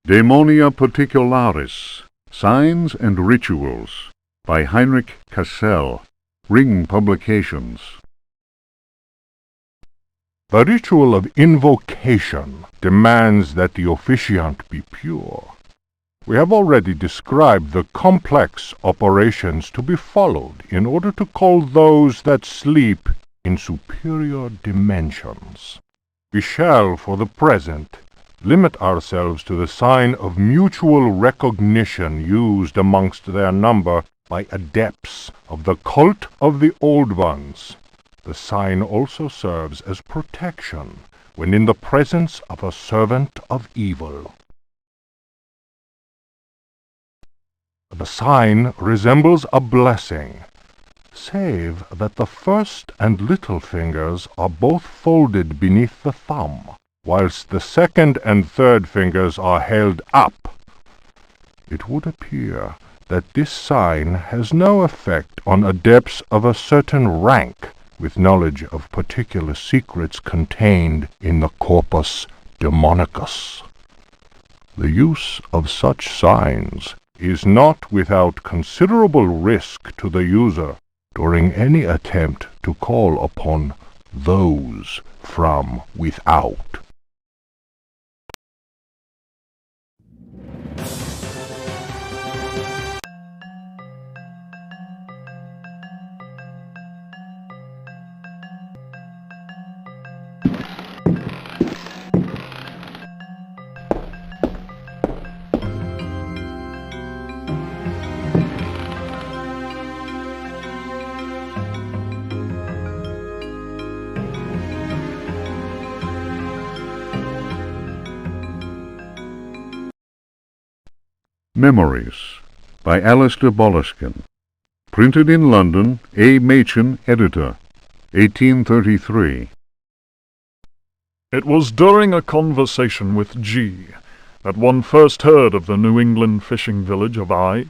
Daemonia Particularis, Signs and Rituals, by Heinrich Cassel, Ring Publications. The ritual of invocation demands that the officiant be pure. We have already described the complex operations to be followed in order to call those that sleep in superior dimensions. We shall, for the present, limit ourselves to the sign of mutual recognition used amongst their number by adepts of the cult of the Old Ones. The sign also serves as protection when in the presence of a servant of evil. The sign resembles a blessing, save that the first and little fingers are both folded beneath the thumb, whilst the second and third fingers are held up. It would appear that this sign has no effect on adepts of a certain rank, with knowledge of particular secrets contained in the corpus demonicus. The use of such signs is not without considerable risk to the user during any attempt to call upon those from without. Memories, by Alistair Boleskine. Printed in London, A. Machin, editor, 1833. It was during a conversation with G that one first heard of the New England fishing village of I.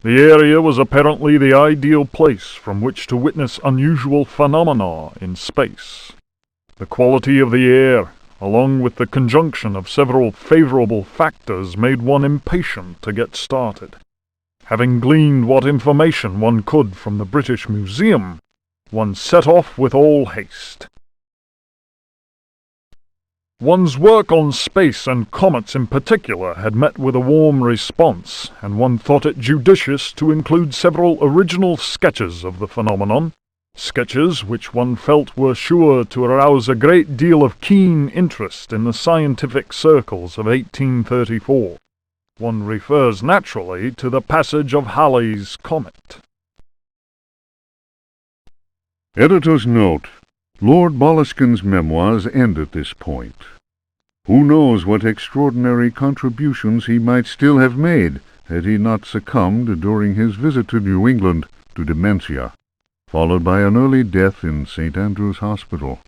The area was apparently the ideal place from which to witness unusual phenomena in space. The quality of the air, along with the conjunction of several favorable factors, made one impatient to get started. Having gleaned what information one could from the British Museum, one set off with all haste. One's work on space and comets in particular had met with a warm response, and one thought it judicious to include several original sketches of the phenomenon, sketches which one felt were sure to arouse a great deal of keen interest in the scientific circles of 1834. One refers naturally to the passage of Halley's comet. Editor's note: Lord Boleskine's memoirs end at this point. Who knows what extraordinary contributions he might still have made had he not succumbed during his visit to New England to dementia, followed by an early death in St. Andrew's Hospital.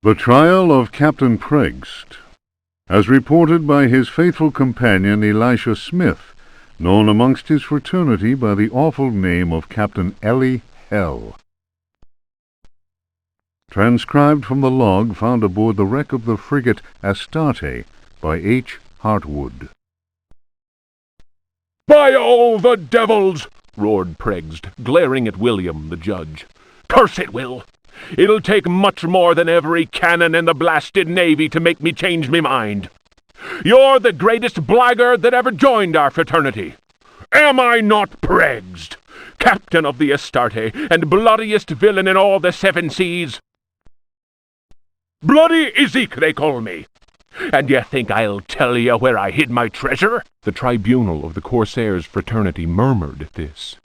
The Trial of Captain Preggst, as reported by his faithful companion Elisha Smith, known amongst his fraternity by the awful name of Captain Ellie Hell. Transcribed from the log found aboard the wreck of the frigate Astarte by H. Hartwood. "By all the devils!" roared Preggst, glaring at William, the judge. "Curse it, Will! It'll take much more than every cannon in the blasted navy to make me change me mind. You're the greatest blackguard that ever joined our fraternity. Am I not Preggst, captain of the Astarte, and bloodiest villain in all the seven seas? Bloody Ezek, they call me. And you think I'll tell you where I hid my treasure?" The tribunal of the Corsairs' fraternity murmured at this.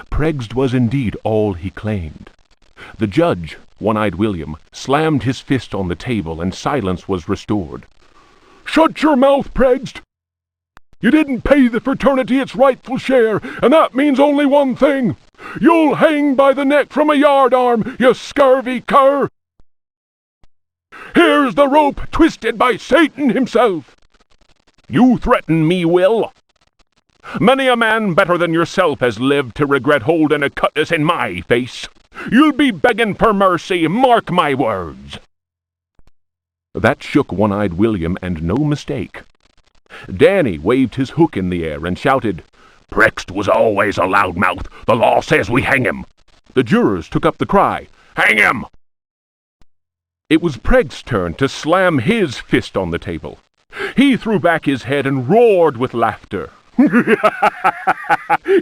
Preggst was indeed all he claimed. The judge, One-Eyed William, slammed his fist on the table, and silence was restored. "Shut your mouth, Preggst! You didn't pay the fraternity its rightful share, and that means only one thing. You'll hang by the neck from a yardarm, you scurvy cur! Here's the rope twisted by Satan himself. You threaten me, Will? Many a man better than yourself has lived to regret holding a cutlass in my face. You'll be begging for mercy, mark my words." That shook One-Eyed William, and no mistake. Danny waved his hook in the air and shouted, "Preggst was always a loudmouth. The law says we hang him." The jurors took up the cry, "Hang him!" It was Preggst's turn to slam his fist on the table. He threw back his head and roared with laughter.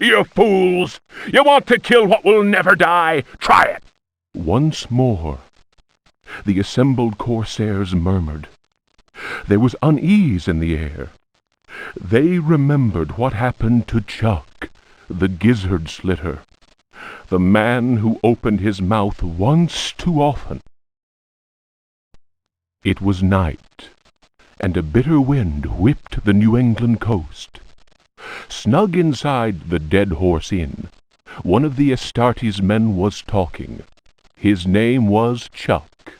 "You fools! You want to kill what will never die? Try it!" Once more, the assembled Corsairs murmured. There was unease in the air. They remembered what happened to Chuck, the gizzard slitter, the man who opened his mouth once too often. It was night, and a bitter wind whipped the New England coast. Snug inside the Dead Horse Inn, one of the Astarte's men was talking. His name was Chuck,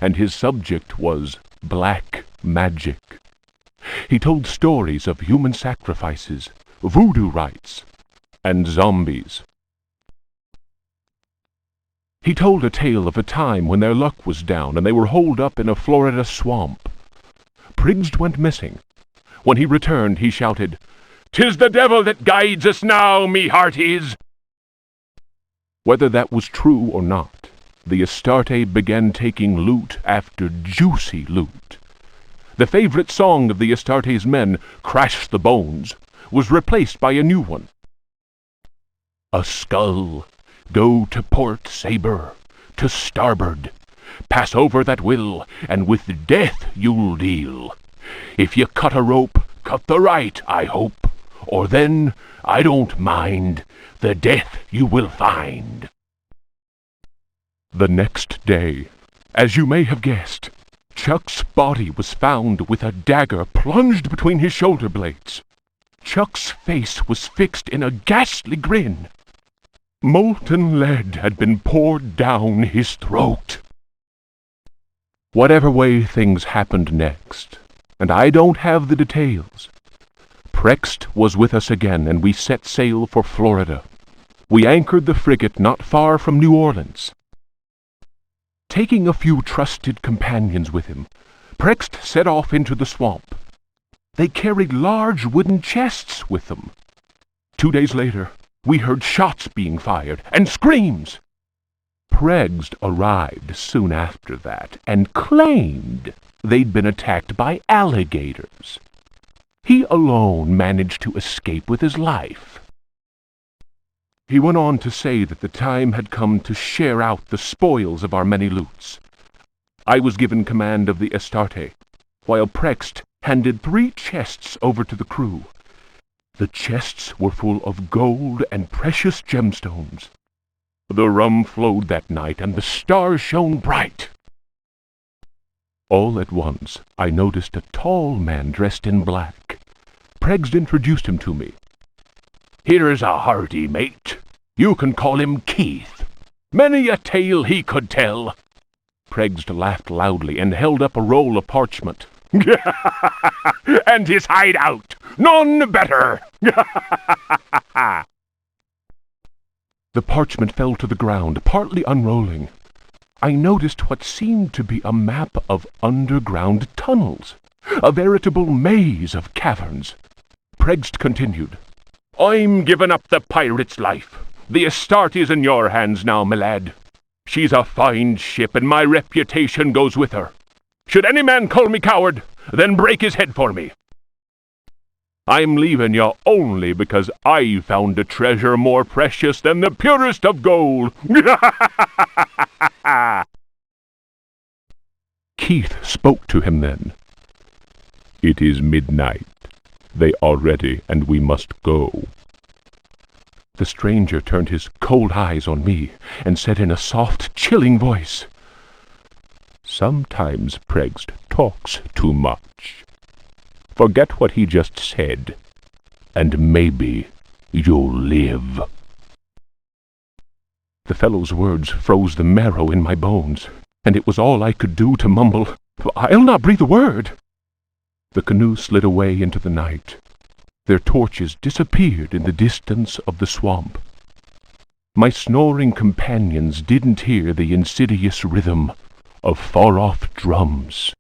and his subject was black magic. He told stories of human sacrifices, voodoo rites, and zombies. He told a tale of a time when their luck was down and they were holed up in a Florida swamp. Preggst went missing. When he returned, he shouted, "'Tis the devil that guides us now, me hearties!" Whether that was true or not, the Astarte began taking loot after juicy loot. The favorite song of the Astarte's men, "Crash the Bones," was replaced by a new one. "A skull, go to port sabre, to starboard. Pass over that will, and with death you'll deal. If you cut a rope, cut the right, I hope, or then, I don't mind, the death you will find." The next day, as you may have guessed, Chuck's body was found with a dagger plunged between his shoulder blades. Chuck's face was fixed in a ghastly grin. Molten lead had been poured down his throat. Whatever way things happened next, and I don't have the details, Preggst was with us again, and we set sail for Florida. We anchored the frigate not far from New Orleans. Taking a few trusted companions with him, Preggst set off into the swamp. They carried large wooden chests with them. 2 days later, we heard shots being fired and screams. Preggst arrived soon after that and claimed they'd been attacked by alligators. He alone managed to escape with his life. He went on to say that the time had come to share out the spoils of our many loots. I was given command of the Astarte, while Preggst handed 3 chests over to the crew. The chests were full of gold and precious gemstones. The rum flowed that night, and the stars shone bright. All at once, I noticed a tall man dressed in black. Preggst introduced him to me. "Here's a hearty mate. You can call him Keith. Many a tale he could tell." Pregged laughed loudly and held up a roll of parchment. And his hideout! None better! The parchment fell to the ground, partly unrolling. I noticed what seemed to be a map of underground tunnels, a veritable maze of caverns. Pregged continued, I'm giving up the pirate's life. The estate is in your hands now, my lad. She's a fine ship, and my reputation goes with her. Should any man call me coward, then break his head for me. I'm leaving you only because I found a treasure more precious than the purest of gold. Keith spoke to him then. It is midnight. They are ready, and we must go. The stranger turned his cold eyes on me and said in a soft, chilling voice, Sometimes Pregged talks too much. Forget what he just said, and maybe you'll live. The fellow's words froze the marrow in my bones, and it was all I could do to mumble, I'll not breathe a word. The canoe slid away into the night. Their torches disappeared in the distance of the swamp. My snoring companions didn't hear the insidious rhythm of far-off drums.